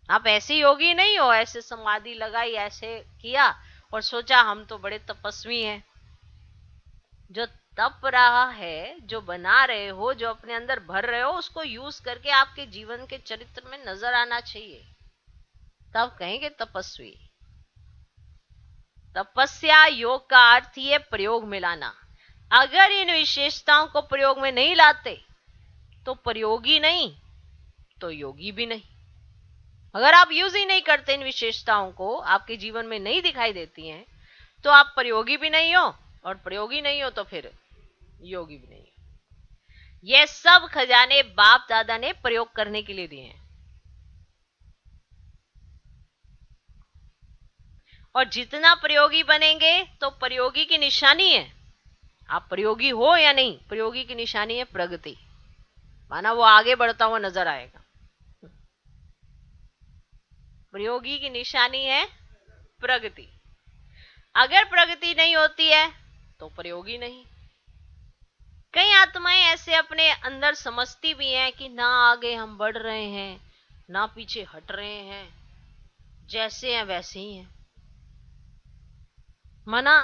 आप ऐसे योगी नहीं हो, ऐसे समाधि लगाई, ऐसे किया और सोचा हम तो बड़े तपस्वी हैं। जो तप रहा है, जो बना रहे हो, जो अपने अंदर भर रहे हो, उसको यूज करके आपके जीवन के चरित्र में नजर आना चाहिए, तब कहेंगे तपस्वी। तपस्या योग का अर्थ ही है प्रयोग में लाना। अगर इन विशेषताओं को प्रयोग में नहीं लाते तो प्रयोगी नहीं तो योगी भी नहीं। अगर आप यूज ही नहीं करते इन विशेषताओं को, आपके जीवन में नहीं दिखाई देती हैं, तो आप प्रयोगी भी नहीं हो और प्रयोगी नहीं हो तो फिर योगी भी नहीं हो। ये सब खजाने बाप दादा ने प्रयोग करने के लिए दिए हैं। और जितना प्रयोगी बनेंगे तो प्रयोगी की निशानी है, आप प्रयोगी हो या नहीं, प्रयोगी की निशानी है प्रगति। माना वो आगे बढ़ता हुआ नजर आएगा। प्रयोगी की निशानी है प्रगति। अगर प्रगति नहीं होती है तो प्रयोगी नहीं। कई आत्माएं ऐसे अपने अंदर समझती भी हैं कि ना आगे हम बढ़ रहे हैं ना पीछे हट रहे हैं, जैसे हैं वैसे ही हैं। माना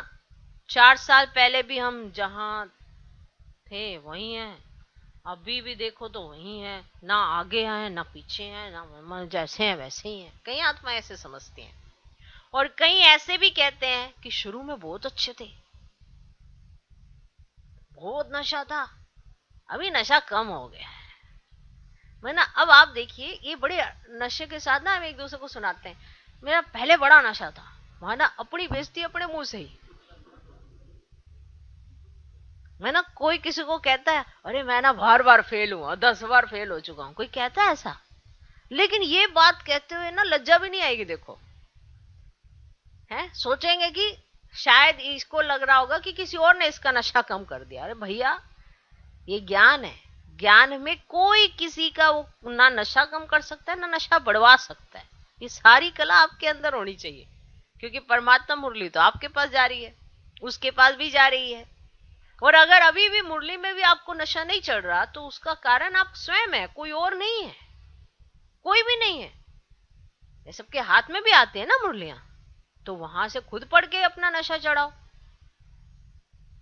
4 साल पहले भी हम जहां थे वही हैं, अभी भी देखो तो वही है, ना आगे हैं ना पीछे हैं, ना जैसे हैं वैसे ही हैं। कई आत्मा ऐसे समझती हैं। और कई ऐसे भी कहते हैं कि शुरू में बहुत अच्छे थे, बहुत नशा था, अभी नशा कम हो गया है। ना अब आप देखिए, ये बड़े नशे के साथ ना हम एक दूसरे को सुनाते हैं, मेरा पहले बड़ा नशा था, माना अपनी बेइज्जती अपने मुंह से ही। है ना। कोई किसी को कहता है अरे मैं ना बार बार फेल हुआ, 10 बार फेल हो चुका हूं, कोई कहता है ऐसा? लेकिन ये बात कहते हुए ना लज्जा भी नहीं आएगी। देखो, है सोचेंगे कि शायद इसको लग रहा होगा कि किसी और ने इसका नशा कम कर दिया। अरे भैया, ये ज्ञान है। ज्ञान में कोई किसी का वो ना नशा कम कर सकता है ना नशा बढ़वा सकता है। ये सारी कला आपके अंदर होनी चाहिए, क्योंकि परमात्मा मुरली तो आपके पास जा रही है, उसके पास भी जा रही है। और अगर अभी भी मुरली में भी आपको नशा नहीं चढ़ रहा तो उसका कारण आप स्वयं है, कोई और नहीं है, कोई भी नहीं है। ये सबके हाथ में भी आते हैं ना मुरलियां, तो वहां से खुद पढ़ के अपना नशा चढ़ाओ।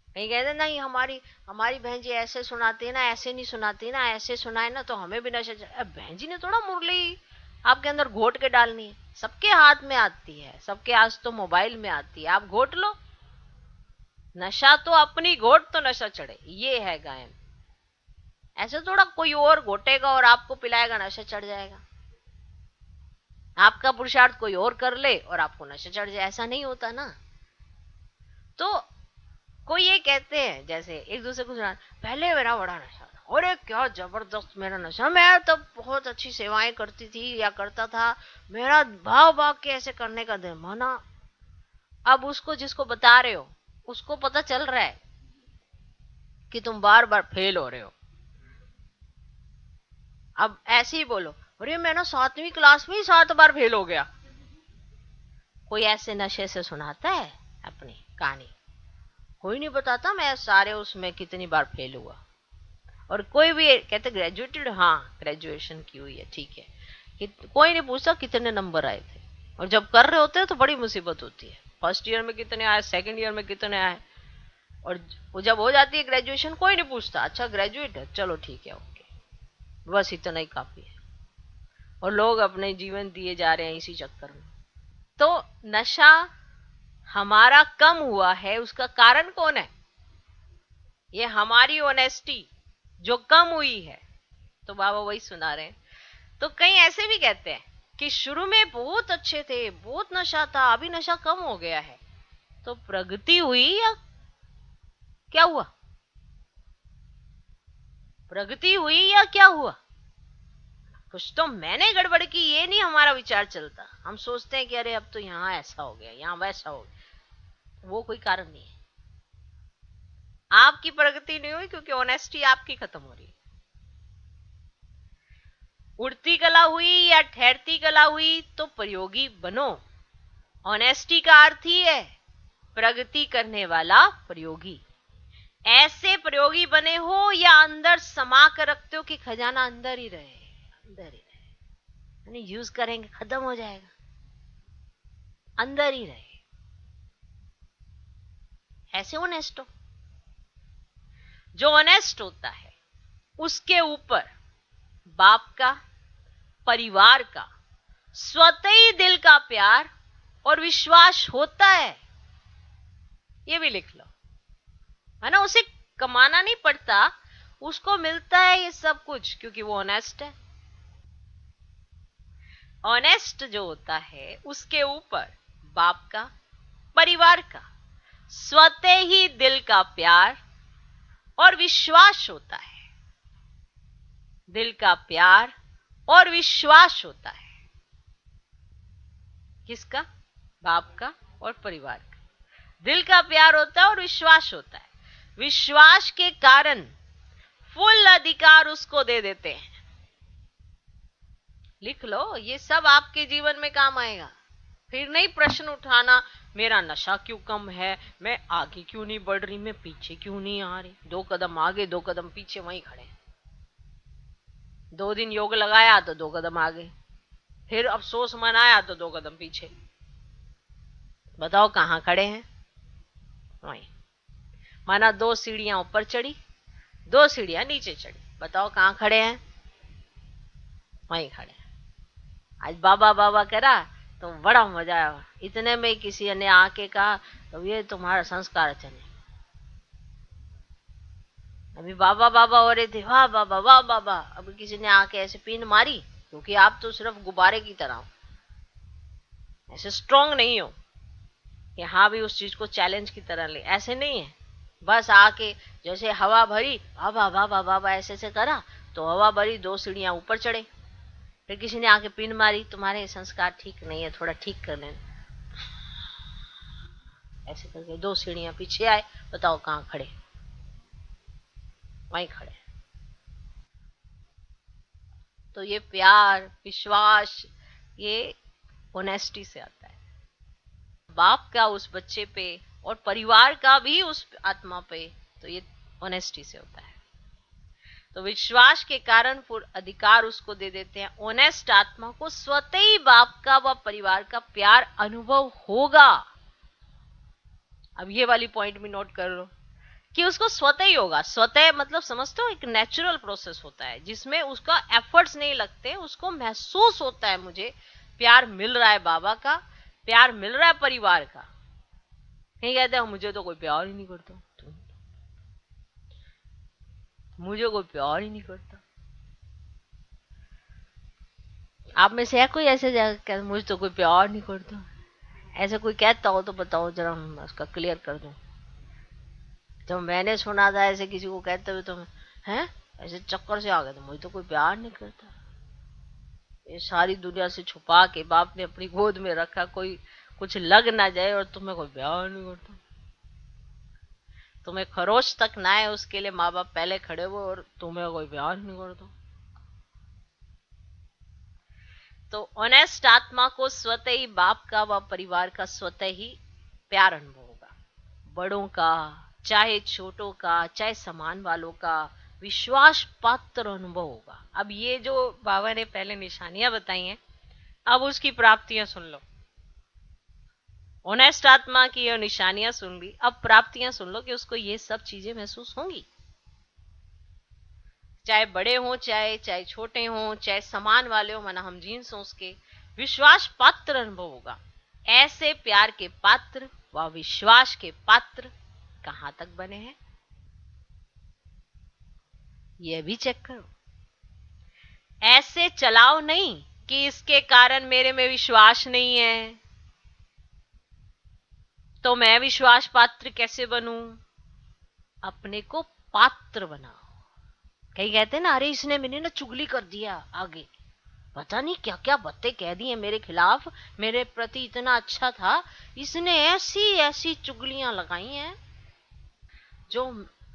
कहीं कहते नहीं हमारी हमारी बहन जी ऐसे सुनाती है ना, ऐसे नहीं सुनाती ना, ऐसे सुनाए ना तो हमें भी नशा चढ़। बहन जी ने थोड़ा मुरली आपके अंदर घोट के डालनी है, सबके हाथ में आती है, सबके आज तो मोबाइल में आती है, आप घोट लो। नशा तो अपनी घोट तो नशा चढ़े, ये है गायन। ऐसे थोड़ा कोई और घोटेगा और आपको पिलाएगा नशा चढ़ जाएगा। आपका पुरुषार्थ कोई और कर ले और आपको नशा चढ़ जाए, ऐसा नहीं होता ना। तो कोई ये कहते हैं जैसे एक दूसरे को सुना, पहले मेरा बड़ा नशा था, अरे क्या जबरदस्त मेरा नशा, मैं तो बहुत अच्छी सेवाएं करती थी या करता था, मेरा भाव भाव के ऐसे करने का दिन माना। अब उसको जिसको बता रहे हो उसको पता चल रहा है कि तुम बार बार फेल हो रहे हो। अब ऐसे ही बोलो, अरे मैं ना 7वीं क्लास में ही 7 बार फेल हो गया। कोई ऐसे नशे से सुनाता है अपनी कहानी? कोई नहीं बताता मैं सारे उसमें कितनी बार फेल हुआ। और कोई भी कहते ग्रेजुएटेड, हाँ ग्रेजुएशन की हुई है, ठीक है, कोई नहीं पूछता कितने नंबर आए थे। और जब कर रहे होते हैं तो बड़ी मुसीबत होती है, फर्स्ट ईयर में कितने आए, सेकंड ईयर में कितने आए। और वो जब हो जाती है ग्रेजुएशन, कोई नहीं पूछता, अच्छा ग्रेजुएट है, चलो ठीक है, ओके, बस इतना ही काफी है। और लोग अपने जीवन दिए जा रहे हैं इसी चक्कर में। तो नशा हमारा कम हुआ है, उसका कारण कौन है? ये हमारी ऑनेस्टी जो कम हुई है। तो बाबा वही सुना रहे हैं। तो कई ऐसे भी कहते हैं कि शुरू में बहुत अच्छे थे, बहुत नशा था, अभी नशा कम हो गया है। तो प्रगति हुई या क्या हुआ? प्रगति हुई या क्या हुआ? कुछ तो मैंने गड़बड़ की, ये नहीं हमारा विचार चलता। हम सोचते हैं कि अरे अब तो यहां ऐसा हो गया, यहां वैसा हो गया। वो कोई कारण नहीं है। आपकी प्रगति नहीं हुई क्योंकि ऑनेस्टी आपकी खत्म हो रही है। उड़ती कला हुई या ठहरती कला हुई तो प्रयोगी बनो। ऑनेस्टी का अर्थ ही है प्रगति करने वाला प्रयोगी। ऐसे प्रयोगी बने हो या अंदर समा कर रखते हो कि खजाना अंदर ही रहे, अंदर ही रहे, यानी यूज करेंगे खत्म हो जाएगा, अंदर ही रहे। ऐसे ऑनेस्ट हो। जो ऑनेस्ट होता है उसके ऊपर बाप का, परिवार का, स्वतः ही दिल का प्यार और विश्वास होता है। ये भी लिख लो, है ना। उसे कमाना नहीं पड़ता, उसको मिलता है ये सब कुछ क्योंकि वो ऑनेस्ट है। ऑनेस्ट जो होता है उसके ऊपर बाप का, परिवार का, स्वतः ही दिल का प्यार और विश्वास होता है। दिल का प्यार और विश्वास होता है। किसका? बाप का और परिवार का। दिल का प्यार होता है और विश्वास होता है। विश्वास के कारण फुल अधिकार उसको दे देते हैं। लिख लो, ये सब आपके जीवन में काम आएगा। फिर नहीं प्रश्न उठाना मेरा नशा क्यों कम है, मैं आगे क्यों नहीं बढ़ रही, मैं पीछे क्यों नहीं आ रही। 2 कदम आगे 2 कदम पीछे वहीं खड़े। 2 दिन योग लगाया तो 2 कदम आगे, फिर अफसोस मनाया तो 2 कदम पीछे। बताओ कहां खड़े हैं? वहीं। माना 2 सीढ़ियां ऊपर चढ़ी, 2 सीढ़ियां नीचे चढ़ी, बताओ कहां खड़े हैं? वहीं खड़े हैं। आज बाबा बाबा करा तो बड़ा मजा आया। इतने में किसी ने आके कहा तो ये तुम्हारा संस्कार अच्छा नहीं। अभी बाबा बाबा हो रहे थे, वाह बाबा वाह बाबा, अभी किसी ने आके ऐसे पीन मारी, क्योंकि आप तो सिर्फ गुब्बारे की तरह हो, ऐसे स्ट्रांग नहीं हो कि हाँ भी उस चीज को चैलेंज की तरह ले, ऐसे नहीं है। बस आके जैसे हवा भरी, अब हवा हवा हवा ऐसे ऐसे करा तो हवा भरी, 2 सीढ़ियां ऊपर चढ़े। फिर किसी ने आके पिन मारी, तुम्हारे संस्कार ठीक नहीं है, थोड़ा ठीक कर लेना। ऐसे करके 2 सीढ़ियां पीछे आए, बताओ कहाँ खड़े? वहीं खड़े। तो ये प्यार, विश्वास, ये ऑनेस्टी से आता है। बाप का उस बच्चे पे और परिवार का भी उस आत्मा पे, तो ये ऑनेस्टी से होता है। तो विश्वास के कारण फिर अधिकार उसको दे देते हैं। ऑनेस्ट आत्मा को स्वतः ही बाप का व परिवार का प्यार अनुभव होगा। अब ये वाली पॉइंट भी नोट कर लो कि उसको स्वतः ही होगा। स्वतः मतलब समझते हो, एक नेचुरल प्रोसेस होता है जिसमें उसका एफर्ट्स नहीं लगते, उसको महसूस होता है मुझे प्यार मिल रहा है बाबा का, प्यार मिल रहा है परिवार का। नहीं कहते हो मुझे तो कोई प्यार ही नहीं करता, मुझे कोई प्यार ही नहीं करता। आप में से है कोई ऐसे जगह मुझे तो कोई प्यार नहीं करता? ऐसे कोई कहता हो तो बताओ जरा, मैं उसका क्लियर कर दूं। जब मैंने सुना था ऐसे किसी को कहते हुए तो मैं, हैं, ऐसे चक्कर से आ गया, तो मुझे तो कोई प्यार नहीं करता। ये सारी दुनिया से छुपा के बाप ने अपनी गोद में रखा, कोई कुछ लग ना जाए, और तुम्हें कोई प्यार नहीं करता। तुम्हें खरोच तक ना है उसके लिए माँ बाप पहले खड़े हुए, और तुम्हें कोई प्यार नहीं करता। तो ऑनेस्ट आत्मा को स्वतः ही बाप का व परिवार का स्वतः ही प्यार अनुभव होगा। बड़ों का, चाहे छोटों का, चाहे समान वालों का विश्वास पात्र अनुभव होगा। अब ये जो बाबा ने पहले निशानियां बताई हैं, अब उसकी प्राप्तियां सुन लो। ऑनेस्ट आत्मा की ये निशानियां सुन ली, अब प्राप्तियां सुन लो कि उसको ये सब चीजें महसूस होंगी। चाहे बड़े हों, चाहे चाहे छोटे हों, चाहे समान वाले हो, माना हम जीन्स हो, उसके विश्वास पात्र अनुभव होगा। ऐसे प्यार के पात्र व विश्वास के पात्र कहां तक बने हैं, यह भी चेक करो। ऐसे चलाओ नहीं कि इसके कारण मेरे में विश्वास नहीं है, तो मैं विश्वास पात्र कैसे बनूं? अपने को पात्र बनाओ। कई कहते हैं ना, अरे इसने मैंने ना चुगली कर दिया, आगे पता नहीं क्या क्या बातें कह दी हैं मेरे खिलाफ, मेरे प्रति इतना अच्छा था, इसने ऐसी ऐसी चुगलियां लगाई हैं जो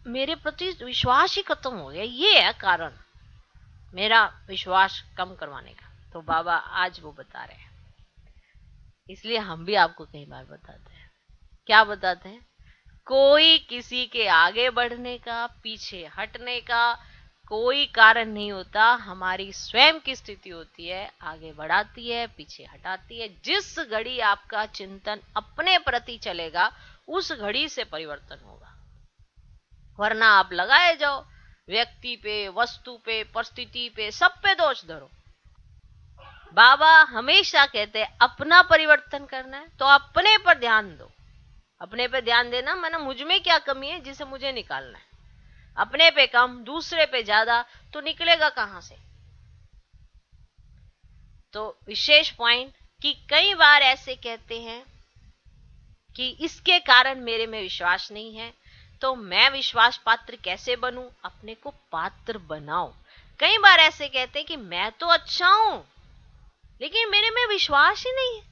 मेरे प्रति विश्वास ही खत्म हो गया। ये है कारण मेरा विश्वास कम करवाने का। तो बाबा आज वो बता रहे हैं, इसलिए हम भी आपको कई बार बताते हैं। क्या बताते हैं? कोई किसी के आगे बढ़ने का, पीछे हटने का कोई कारण नहीं होता। हमारी स्वयं की स्थिति होती है, आगे बढ़ाती है, पीछे हटाती है। जिस घड़ी आपका चिंतन अपने प्रति चलेगा, उस घड़ी से परिवर्तन होगा। वरना आप लगाए जाओ व्यक्ति पे, वस्तु पे, परिस्थिति पे, सब पे दोष धरो। बाबा हमेशा कहते हैं अपना परिवर्तन करना है तो अपने पर ध्यान दो। अपने पे ध्यान देना माना मुझ में क्या कमी है जिसे मुझे निकालना है। अपने पे कम, दूसरे पे ज्यादा, तो निकलेगा कहां से? तो विशेष पॉइंट कि कई बार ऐसे कहते हैं कि इसके कारण मेरे में विश्वास नहीं है, तो मैं विश्वास पात्र कैसे बनूं? अपने को पात्र बनाओ। कई बार ऐसे कहते हैं कि मैं तो अच्छा हूं, लेकिन मेरे में विश्वास ही नहीं है।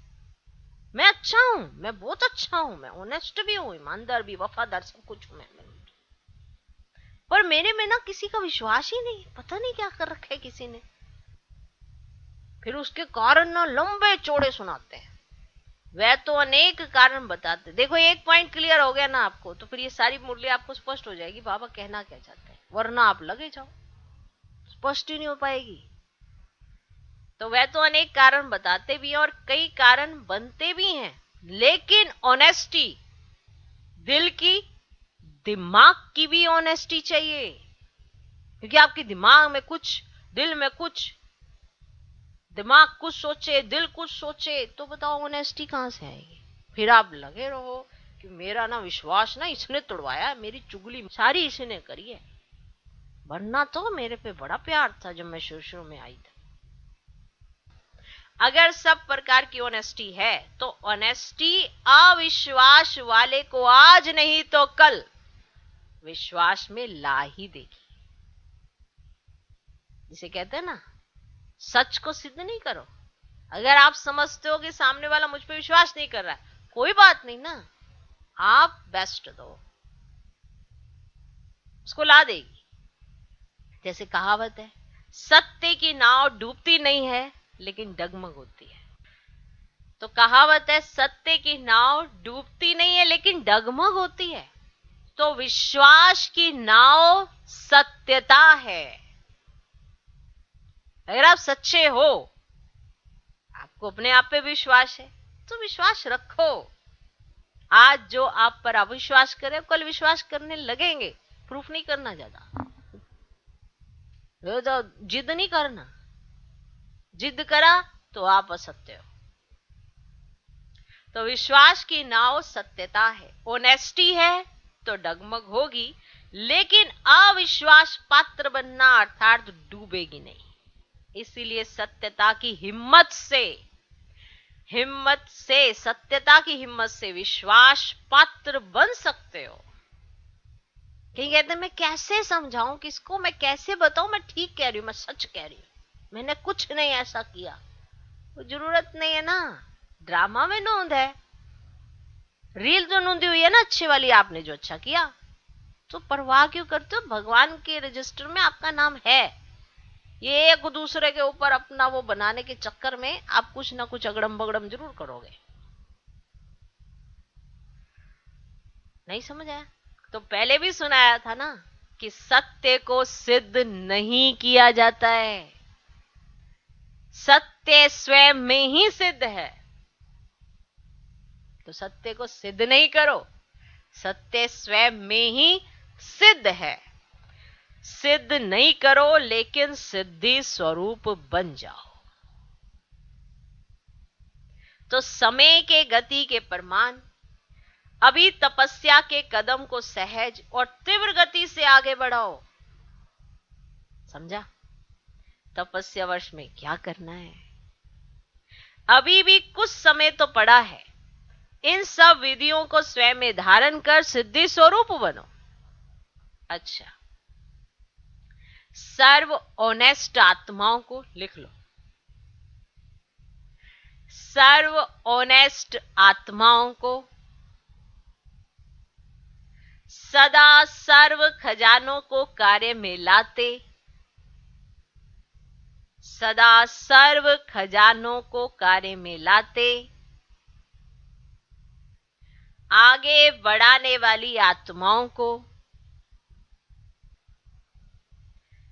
मैं अच्छा हूं, मैं बहुत अच्छा हूं, मैं ऑनेस्ट भी हूं, ईमानदार भी, वफादार, सब कुछ हूं मैं, पर मेरे में ना किसी का विश्वास ही नहीं। पता नहीं क्या कर रखा है किसी ने। फिर उसके कारण ना लंबे चौड़े सुनाते हैं, वह तो अनेक कारण बताते। देखो एक पॉइंट क्लियर हो गया ना आपको, तो फिर ये सारी मुरली आपको स्पष्ट हो जाएगी बाबा कहना क्या चाहते हैं। वरना आप लगे जाओ, स्पष्ट ही नहीं हो पाएगी। तो वह तो अनेक कारण बताते भी हैं और कई कारण बनते भी हैं, लेकिन ऑनेस्टी दिल की, दिमाग की भी ऑनेस्टी चाहिए। क्योंकि आपके दिमाग में कुछ, दिल में कुछ, दिमाग कुछ सोचे, दिल कुछ सोचे, तो बताओ ऑनेस्टी कहां से आएगी? फिर आप लगे रहो कि मेरा ना विश्वास ना इसने तोड़वाया, मेरी चुगली सारी इसने करी है, वरना तो मेरे पे बड़ा प्यार था जब मैं शुरू शुरू में आई थी। अगर सब प्रकार की ऑनेस्टी है तो ऑनेस्टी अविश्वास वाले को आज नहीं तो कल विश्वास में ला ही देगी। जिसे कहते हैं ना, सच को सिद्ध नहीं करो। अगर आप समझते हो कि सामने वाला मुझ पे विश्वास नहीं कर रहा है, कोई बात नहीं ना, आप बेस्ट दो, उसको ला देगी। जैसे कहावत है, सत्य की नाव डूबती नहीं है लेकिन डगमग होती है। तो कहावत है, सत्य की नाव डूबती नहीं है लेकिन डगमग होती है। तो विश्वास की नाव सत्यता है। अगर आप सच्चे हो, आपको अपने आप पे विश्वास है, तो विश्वास रखो। आज जो आप पर अविश्वास करे, कल विश्वास करने लगेंगे। प्रूफ नहीं करना ज्यादा, तो जिद नहीं करना। जिद करा तो आप असत्य हो। तो विश्वास की नाव सत्यता है, ऑनेस्टी है तो डगमग होगी, लेकिन अविश्वास पात्र बनना अर्थात डूबेगी नहीं। इसीलिए सत्यता की हिम्मत से सत्यता की हिम्मत से विश्वास पात्र बन सकते हो। कहीं कहते हैं मैं कैसे समझाऊं किसको, मैं कैसे बताऊं मैं ठीक कह रही हूं, मैं सच कह रही हूं, मैंने कुछ नहीं ऐसा किया। वो जरूरत नहीं है ना, ड्रामा में नोंद है, रील तो नोंदी हुई है ना अच्छी वाली, आपने जो अच्छा किया। तो परवाह क्यों करते हो, भगवान के रजिस्टर में आपका नाम है। ये एक दूसरे के ऊपर अपना वो बनाने के चक्कर में आप कुछ ना कुछ अगड़म बगड़म जरूर करोगे। नहीं समझ आया? तो पहले भी सुनाया था ना कि सत्य को सिद्ध नहीं किया जाता है, सत्य स्वयं में ही सिद्ध है। तो सत्य को सिद्ध नहीं करो, सत्य स्वयं में ही सिद्ध है। सिद्ध नहीं करो लेकिन सिद्धि स्वरूप बन जाओ। तो समय के गति के प्रमाण, अभी तपस्या के कदम को सहज और तीव्र गति से आगे बढ़ाओ। समझा? तपस्या वर्ष में क्या करना है? अभी भी कुछ समय तो पड़ा है। इन सब विधियों को स्वयं में धारण कर सिद्धि स्वरूप बनो। अच्छा, सर्व ऑनेस्ट आत्माओं को लिख लो। सर्व ऑनेस्ट आत्माओं को सदा सर्व खजानों को कार्य में लाते, सदा सर्व खजानों को कार्य में लाते, आगे बढ़ाने वाली आत्माओं को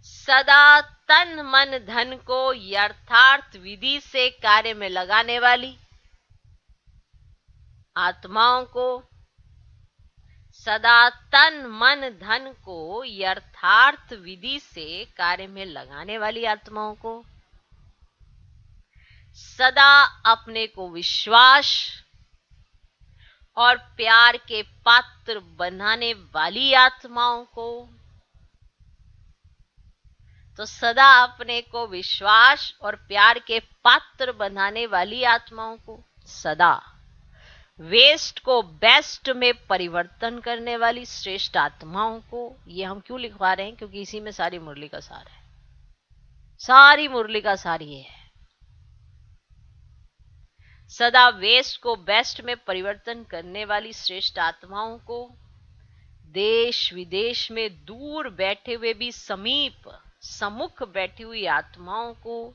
सदा तन मन धन को यथार्थ विधि से कार्य में लगाने वाली आत्माओं को, सदा तन मन धन को यथार्थ विधि से कार्य में लगाने वाली आत्माओं को, सदा अपने को विश्वास और प्यार के पात्र बनाने वाली आत्माओं को। तो सदा अपने को विश्वास और प्यार के पात्र बनाने वाली आत्माओं को, सदा वेस्ट को बेस्ट में परिवर्तन करने वाली श्रेष्ठ आत्माओं को। ये हम क्यों लिखवा रहे हैं? क्योंकि इसी में सारी मुरली का सार है। सारी मुरली का सार ये है। सदा वेस्ट को बेस्ट में परिवर्तन करने वाली श्रेष्ठ आत्माओं को, देश विदेश में दूर बैठे हुए भी समीप सम्मुख बैठी हुई आत्माओं को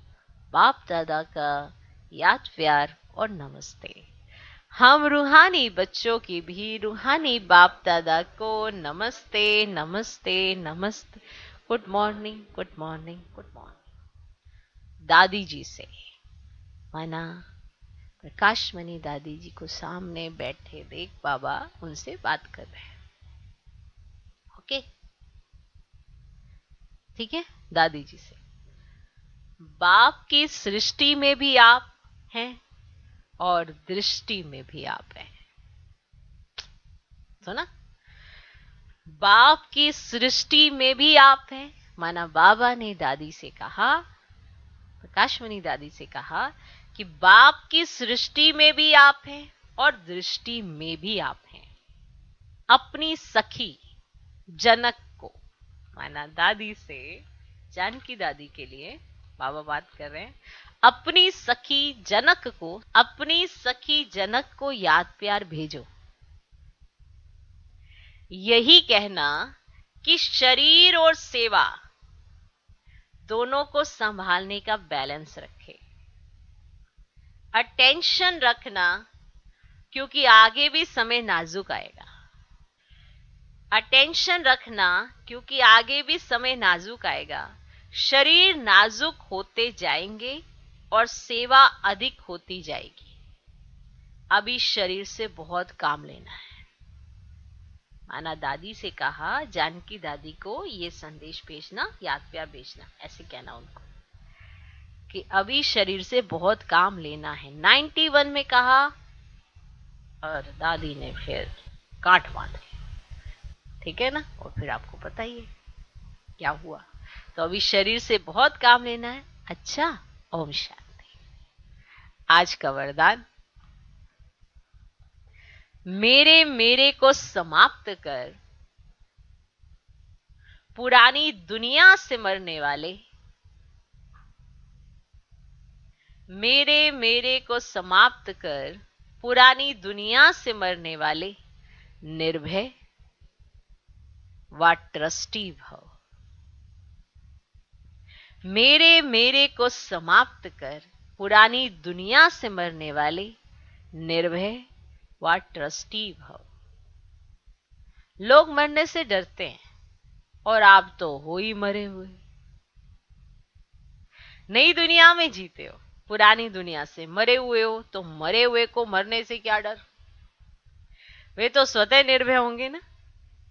बाप दादा का याद प्यार और नमस्ते। हम रूहानी बच्चों की भी रूहानी बाप दादा को नमस्ते नमस्ते नमस्ते। Good morning good morning good morning. दादी जी से माना प्रकाशमणि दादी जी को सामने बैठे देख बाबा उनसे बात कर रहे हैं। ओके, ठीक है। दादी जी से, बाप की सृष्टि में भी आप हैं और दृष्टि में भी आप हैं। सुना? बाप की सृष्टि में भी आप हैं। माना बाबा ने दादी से कहा, प्रकाशमणि दादी से कहा कि बाप की सृष्टि में भी आप हैं और दृष्टि में भी आप हैं। अपनी सखी जनक को, माना दादी से जानकी दादी के लिए बाबा बात कर रहे हैं, अपनी सखी जनक को याद प्यार भेजो। यही कहना कि शरीर और सेवा दोनों को संभालने का बैलेंस रखे। अटेंशन रखना, क्योंकि आगे भी समय नाजुक आएगा। अटेंशन रखना, क्योंकि आगे भी समय नाजुक आएगा। शरीर नाजुक होते जाएंगे और सेवा अधिक होती जाएगी। अभी शरीर से बहुत काम लेना है। माना दादी से कहा जानकी दादी को ये संदेश भेजना, याद प्यार भेजना, ऐसे कहना उनको कि अभी शरीर से बहुत काम लेना है। 91 में कहा और दादी ने फिर काट बांधे, ठीक है ना। और फिर आपको पता ही है क्या हुआ। तो अभी शरीर से बहुत काम लेना है। अच्छा, ओम शांति। आज का वरदान, मेरे को समाप्त कर पुरानी दुनिया से मरने वाले, मेरे को समाप्त कर पुरानी दुनिया से मरने वाले निर्भय व ट्रस्टी भव। मेरे को समाप्त कर पुरानी दुनिया से मरने वाले निर्भय व ट्रस्टी भव। लोग मरने से डरते हैं और आप तो हो ही मरे हुए। नई दुनिया में जीते हो, पुरानी दुनिया से मरे हुए हो, तो मरे हुए को मरने से क्या डर। वे तो स्वतः निर्भय होंगे ना,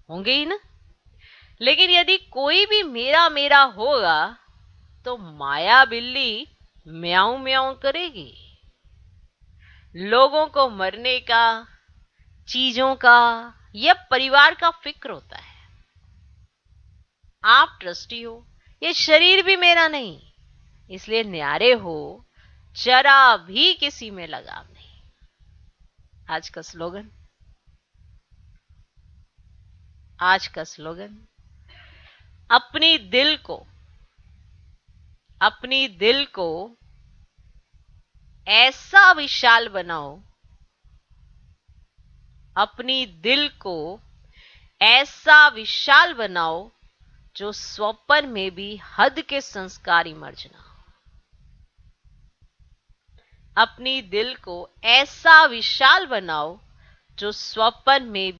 होंगे ही ना। लेकिन यदि कोई भी मेरा मेरा होगा तो माया बिल्ली म्याऊं म्याऊं करेगी। लोगों को मरने का, चीजों का या परिवार का फिक्र होता है। आप ट्रस्टी हो, ये शरीर भी मेरा नहीं, इसलिए न्यारे हो, जरा भी किसी में लगाव नहीं। आज का स्लोगन, अपनी दिल को ऐसा विशाल बनाओ, अपनी दिल को ऐसा विशाल बनाओ जो स्वप्न में भी हद के संस्कारी मर्ज ना हो। अपनी दिल को ऐसा विशाल बनाओ जो स्वप्न में